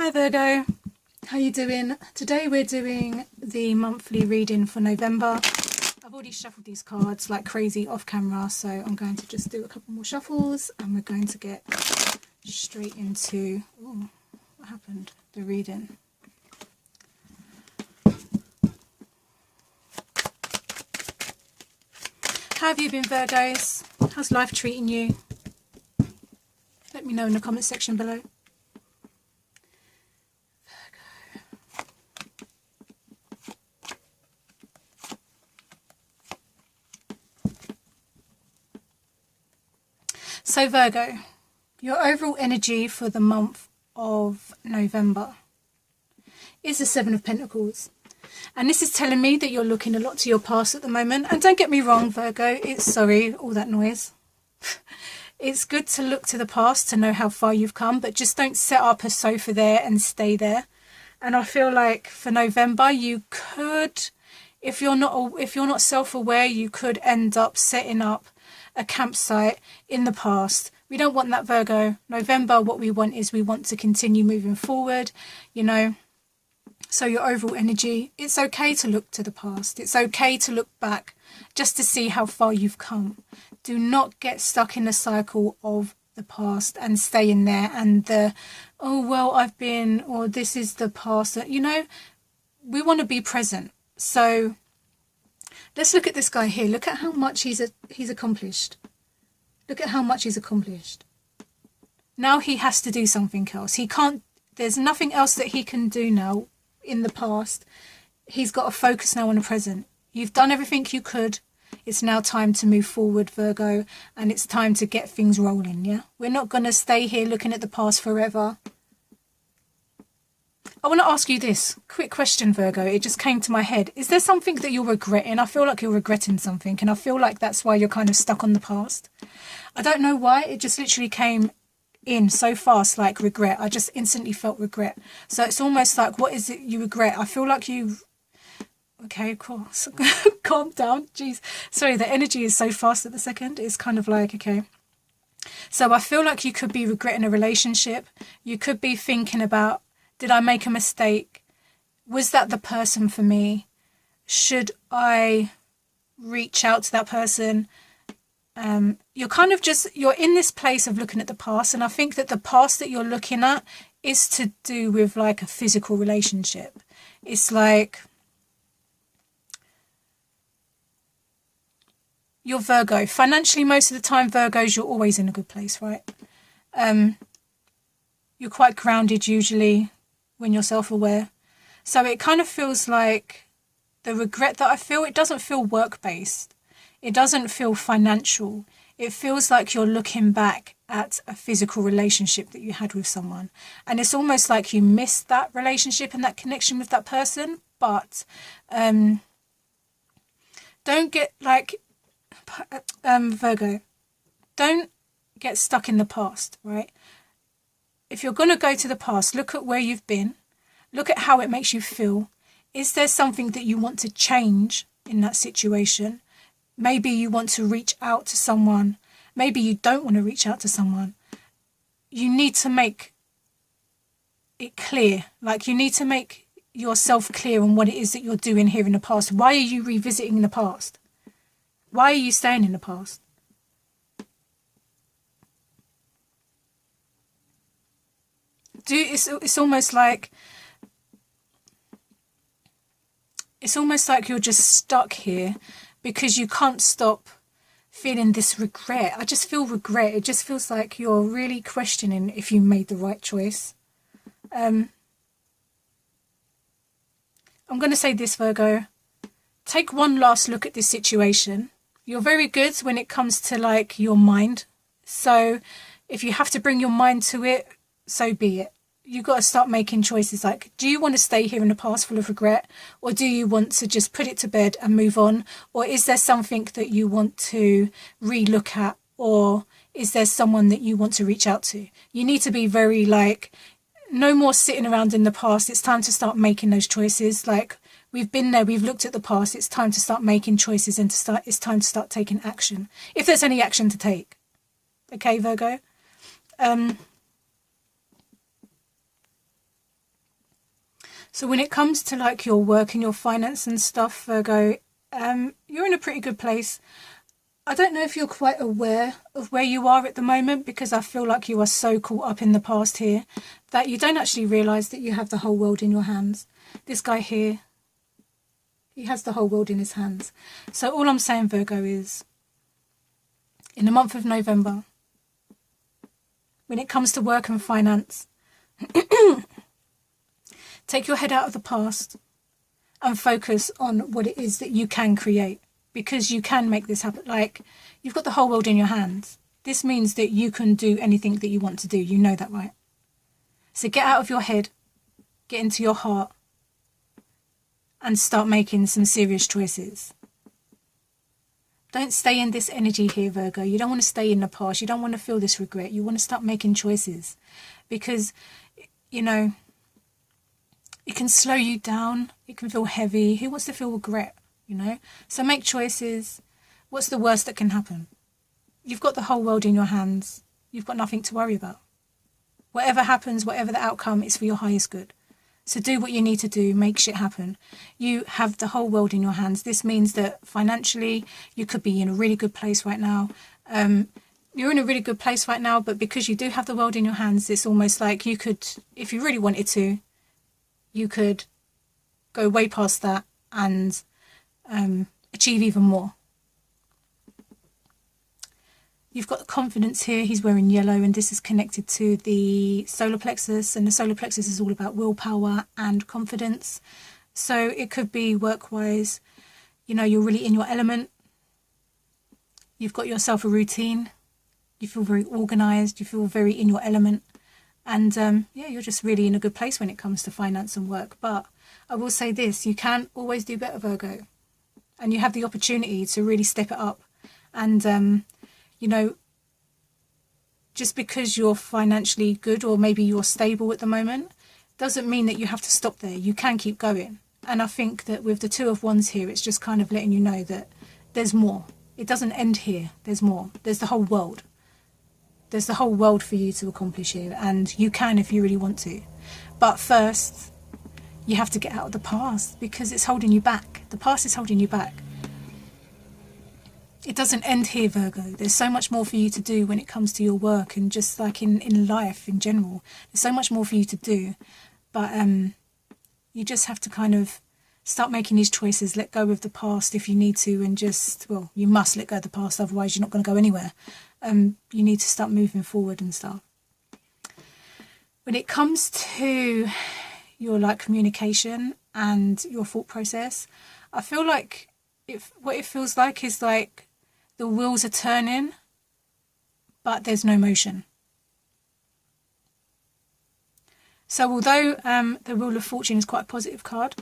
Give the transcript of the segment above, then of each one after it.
Hi Virgo, how you doing? Today we're doing the monthly reading for November. I've already shuffled these cards like crazy off camera, so I'm going to just do a couple more shuffles and we're going to get straight into, oh, what happened? The reading. How have you been, Virgos? How's life treating you? Let me know in the comment section below. So Virgo, your overall energy for the month of November is the Seven of Pentacles. And this is telling me that you're looking a lot to your past at the moment. And don't get me wrong, Virgo, sorry, all that noise. It's good to look to the past to know how far you've come, but just don't set up a sofa there and stay there. And I feel like for November, you could, if you're not self-aware, you could end up setting up a campsite in the past. We don't want that, Virgo. November, what we want is we want to continue moving forward, you know. So your overall energy, it's okay to look to the past. It's okay to look back just to see how far you've come. Do not get stuck in the cycle of the past and stay in there and oh, well, I've been, or this is the past. You know, we want to be present. So let's look at this guy here. Look at how much he's accomplished. Look at how much he's accomplished. Now he has to do something else. He can't, there's nothing else that he can do now in the past. He's got to focus now on the present. You've done everything you could. It's now time to move forward, Virgo, and it's time to get things rolling, yeah? We're not going to stay here looking at the past forever. I want to ask you this quick question, Virgo. It just came to my head. Is there something that you're regretting? I feel like you're regretting something, and I feel like that's why you're kind of stuck on the past. I don't know why. It just literally came in so fast, like regret. I just instantly felt regret. So it's almost like, what is it you regret? I feel like you... Okay, of course. Calm down. Jeez. Sorry, the energy is so fast at the second. It's kind of like, okay. So I feel like you could be regretting a relationship. You could be thinking about, did I make a mistake? Was that the person for me? Should I reach out to that person? You're kind of just, you're in this place of looking at the past. And I think that the past that you're looking at is to do with like a physical relationship. It's like, you're Virgo. Financially, most of the time, Virgos, you're always in a good place, right? You're quite grounded usually when you're self-aware. So it kind of feels like the regret that I feel, it doesn't feel work-based. It doesn't feel financial. It feels like you're looking back at a physical relationship that you had with someone. And it's almost like you missed that relationship and that connection with that person. But don't get like... Virgo, don't get stuck in the past, right? If you're going to go to the past, look at where you've been. Look at how it makes you feel. Is there something that you want to change in that situation? Maybe you want to reach out to someone. Maybe you don't want to reach out to someone. You need to make it clear. Like, you need to make yourself clear on what it is that you're doing here in the past. Why are you revisiting the past? Why are you staying in the past? It's almost like you're just stuck here because you can't stop feeling this regret. I just feel regret. It just feels like you're really questioning if you made the right choice. I'm going to say this, Virgo. Take one last look at this situation. You're very good when it comes to like your mind. So if you have to bring your mind to it, so be it. You've got to start making choices like, do you want to stay here in the past full of regret? Or do you want to just put it to bed and move on? Or is there something that you want to re-look at? Or is there someone that you want to reach out to? You need to be very like, no more sitting around in the past. It's time to start making those choices. Like, we've been there, we've looked at the past. It's time to start making choices and it's time to start taking action. If there's any action to take. Okay, Virgo? So when it comes to like your work and your finance and stuff, Virgo, you're in a pretty good place. I don't know if you're quite aware of where you are at the moment, because I feel like you are so caught up in the past here that you don't actually realise that you have the whole world in your hands. This guy here, he has the whole world in his hands. So all I'm saying, Virgo, is in the month of November, when it comes to work and finance, take your head out of the past and focus on what it is that you can create, because you can make this happen. Like, you've got the whole world in your hands. This means that you can do anything that you want to do. You know that, right? So get out of your head, get into your heart, and start making some serious choices. Don't stay in this energy here, Virgo. You don't want to stay in the past. You don't want to feel this regret. You want to start making choices, because, you know, it can slow you down. It can feel heavy. Who wants to feel regret, you know? So make choices. What's the worst that can happen? You've got the whole world in your hands. You've got nothing to worry about. Whatever happens, whatever the outcome, is for your highest good. So do what you need to do. Make shit happen. You have the whole world in your hands. This means that financially, you could be in a really good place right now. You're in a really good place right now, but because you do have the world in your hands, it's almost like you could, if you really wanted to, you could go way past that and achieve even more. You've got the confidence here. He's wearing yellow, and this is connected to the solar plexus, and the solar plexus is all about willpower and confidence. So it could be work-wise, you know, you're really in your element. You've got yourself a routine. You feel very organised. You feel very in your element. And yeah, you're just really in a good place when it comes to finance and work. But I will say this, you can always do better, Virgo. And you have the opportunity to really step it up. And, you know, just because you're financially good, or maybe you're stable at the moment, doesn't mean that you have to stop there. You can keep going. And I think that with the Two of Wands here, it's just kind of letting you know that there's more. It doesn't end here. There's more. There's the whole world. There's the whole world for you to accomplish here, and you can if you really want to. But first, you have to get out of the past, because it's holding you back. The past is holding you back. It doesn't end here, Virgo. There's so much more for you to do when it comes to your work, and just like in life in general. There's so much more for you to do. But you just have to kind of start making these choices, let go of the past if you need to, and just, well, you must let go of the past, otherwise you're not going to go anywhere. You need to start moving forward and stuff. When it comes to your like communication and your thought process, I feel like what it feels like is like the wheels are turning, but there's no motion. So although the Wheel of Fortune is quite a positive card,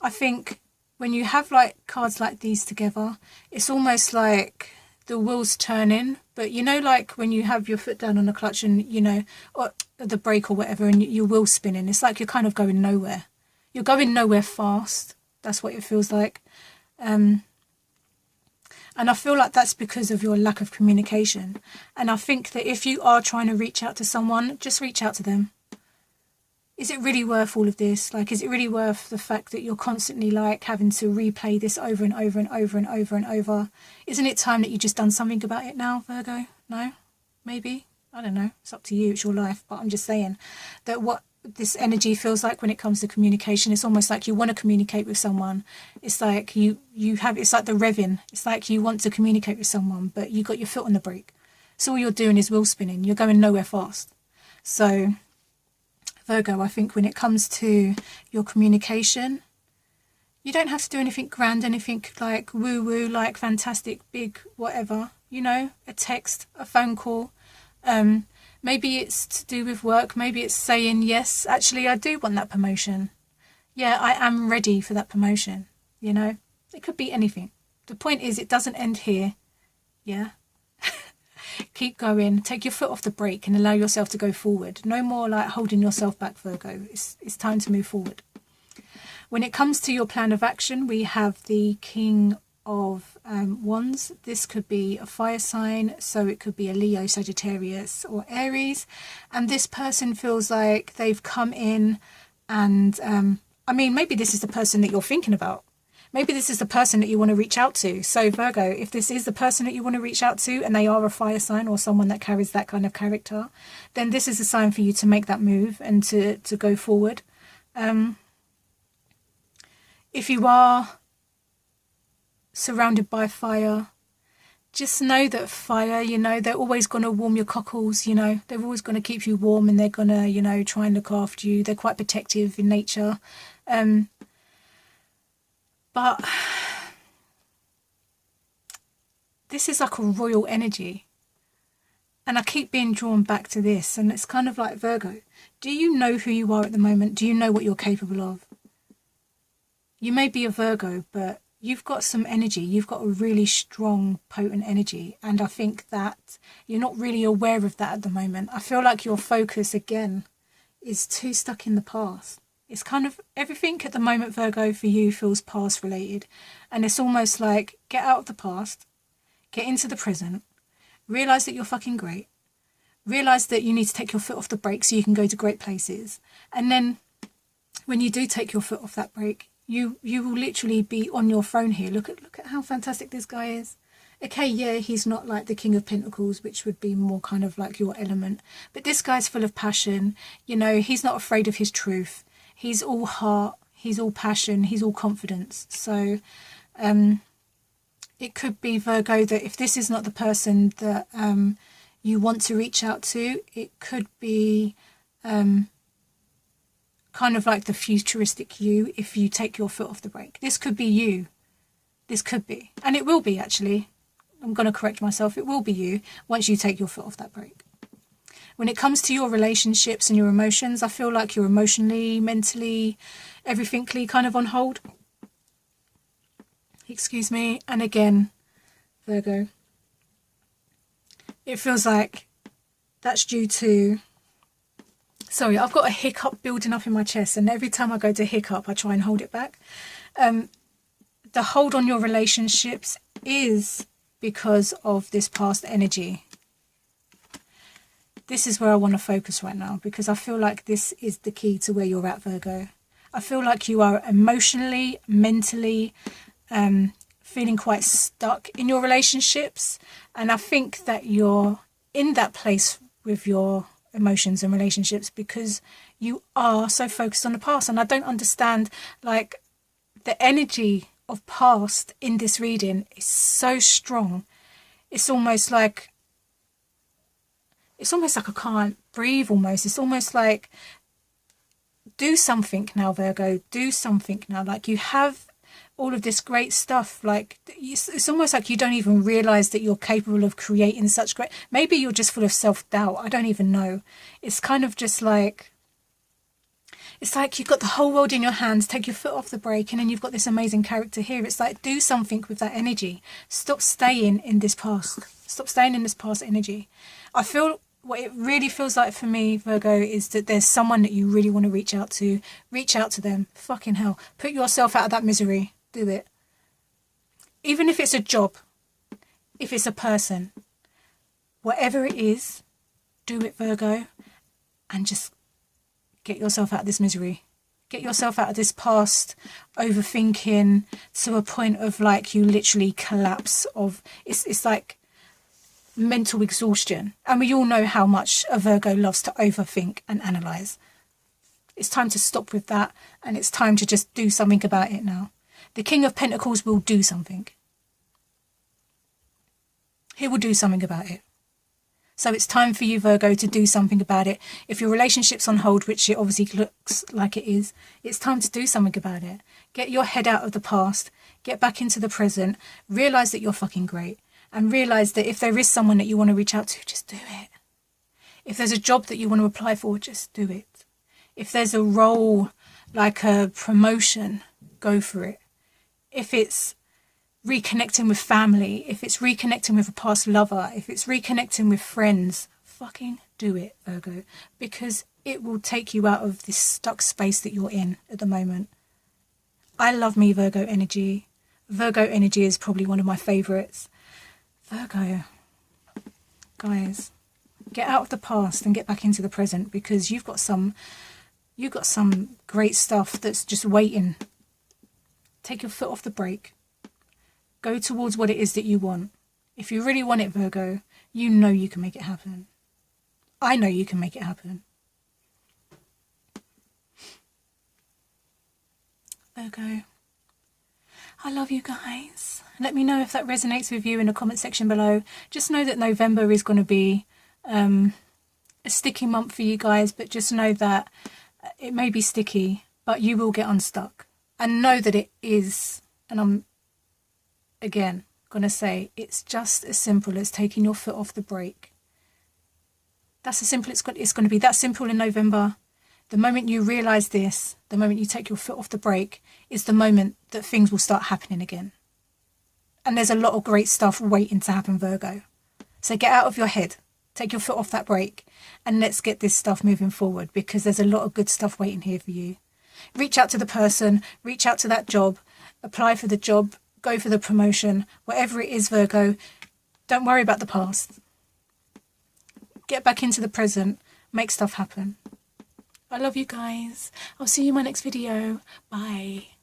I think when you have like cards like these together, it's almost like the wheel's turning, but you know, like when you have your foot down on the clutch and, you know, or the brake or whatever, and your wheel's spinning, it's like you're kind of going nowhere. You're going nowhere fast. That's what it feels like. And I feel like that's because of your lack of communication. And I think that if you are trying to reach out to someone, just reach out to them. Is it really worth all of this? Like, is it really worth the fact that you're constantly like having to replay this over and over and over and over and over? Isn't it time that you just done something about it now, Virgo? No? Maybe? I don't know. It's up to you. It's your life. But I'm just saying that what this energy feels like when it comes to communication, it's almost like you want to communicate with someone. It's like you have, it's like the revving. It's like you want to communicate with someone, but you got your foot on the brake. So all you're doing is wheel spinning. You're going nowhere fast. So Virgo, I think when it comes to your communication, you don't have to do anything grand, anything like woo-woo, like fantastic, big, whatever. You know, a text, a phone call. Maybe it's to do with work. Maybe it's saying, yes, actually, I do want that promotion. Yeah, I am ready for that promotion. You know, it could be anything. The point is, it doesn't end here. Yeah. Keep going. Take your foot off the brake and allow yourself to go forward. No more like holding yourself back, Virgo. It's time to move forward. When it comes to your plan of action, we have the King of Wands. This could be a fire sign, so it could be a Leo, Sagittarius or Aries. And this person feels like they've come in and I mean, maybe this is the person that you're thinking about. Maybe this is the person that you want to reach out to. So Virgo, if this is the person that you want to reach out to and they are a fire sign or someone that carries that kind of character, then this is a sign for you to make that move and to go forward. If you are surrounded by fire, just know that fire, you know, they're always going to warm your cockles, you know. They're always going to keep you warm and they're going to, you know, try and look after you. They're quite protective in nature. But this is like a royal energy. And I keep being drawn back to this. And it's kind of like, Virgo, do you know who you are at the moment? Do you know what you're capable of? You may be a Virgo, but you've got some energy. You've got a really strong, potent energy. And I think that you're not really aware of that at the moment. I feel like your focus, again, is too stuck in the past. It's kind of everything at the moment, Virgo, for you feels past related. And it's almost like, get out of the past, get into the present, realise that you're fucking great, realise that you need to take your foot off the brake so you can go to great places. And then when you do take your foot off that brake, you will literally be on your throne here. Look at how fantastic this guy is. Okay, yeah, he's not like the King of Pentacles, which would be more kind of like your element. But this guy's full of passion. You know, he's not afraid of his truth. He's all heart, he's all passion, he's all confidence. So it could be, Virgo, that if this is not the person that you want to reach out to, it could be kind of like the futuristic you if you take your foot off the brake. This could be you. This could be. And it will be, actually. I'm going to correct myself. It will be you once you take your foot off that brake. When it comes to your relationships and your emotions, I feel like you're emotionally, mentally, everythingly kind of on hold. Excuse me. And again, Virgo, it feels like that's due to... Sorry, I've got a hiccup building up in my chest, and every time I go to hiccup, I try and hold it back. The hold on your relationships is because of this past energy. This is where I want to focus right now, because I feel like this is the key to where you're at, Virgo. I feel like you are emotionally, mentally feeling quite stuck in your relationships. And I think that you're in that place with your emotions and relationships because you are so focused on the past. And I don't understand, like, the energy of past in this reading is so strong. It's almost like I can't breathe almost. It's almost like, do something now, Virgo. Do something now. Like, you have all of this great stuff. Like, it's almost like you don't even realise that you're capable of creating such great... Maybe you're just full of self-doubt. I don't even know. It's kind of just like... It's like you've got the whole world in your hands, take your foot off the brake, and then you've got this amazing character here. It's like, do something with that energy. Stop staying in this past. Stop staying in this past energy. I feel... What it really feels like for me, Virgo, is that there's someone that you really want to reach out to. Reach out to them. Fucking hell. Put yourself out of that misery. Do it. Even if it's a job, if it's a person, whatever it is, do it, Virgo, and just get yourself out of this misery. Get yourself out of this past overthinking to a point of, like, you literally collapse of... It's like mental exhaustion. And we all know how much a Virgo loves to overthink and analyse. It's time to stop with that, and it's time to just do something about it now. The King of Pentacles will do something. He will do something about it. So it's time for you, Virgo, to do something about it. If your relationship's on hold, which it obviously looks like it is, it's time to do something about it. Get your head out of the past. Get back into the present. Realise that you're fucking great. And realise that if there is someone that you want to reach out to, just do it. If there's a job that you want to apply for, just do it. If there's a role, like a promotion, go for it. If it's reconnecting with family, if it's reconnecting with a past lover, if it's reconnecting with friends, fucking do it, Virgo. Because it will take you out of this stuck space that you're in at the moment. I love me Virgo energy. Virgo energy is probably one of my favourites. Virgo, guys, get out of the past and get back into the present, because you've got some You got some great stuff that's just waiting. Take your foot off the brake. Go towards what it is that you want. If you really want it, Virgo, you know you can make it happen. I know you can make it happen. Virgo, I love you guys. Let me know if that resonates with you in the comment section below. Just know that November is going to be a sticky month for you guys, but just know that it may be sticky, but you will get unstuck. And know that it is, and I'm again going to say, it's just as simple as taking your foot off the brake. That's as simple. It's going to be that simple in November. The moment you realise this, the moment you take your foot off the brake, is the moment that things will start happening again. And there's a lot of great stuff waiting to happen, Virgo. So get out of your head, take your foot off that brake, and let's get this stuff moving forward, because there's a lot of good stuff waiting here for you. Reach out to the person, reach out to that job, apply for the job, go for the promotion, whatever it is, Virgo. Don't worry about the past. Get back into the present, make stuff happen. I love you guys. I'll see you in my next video. Bye.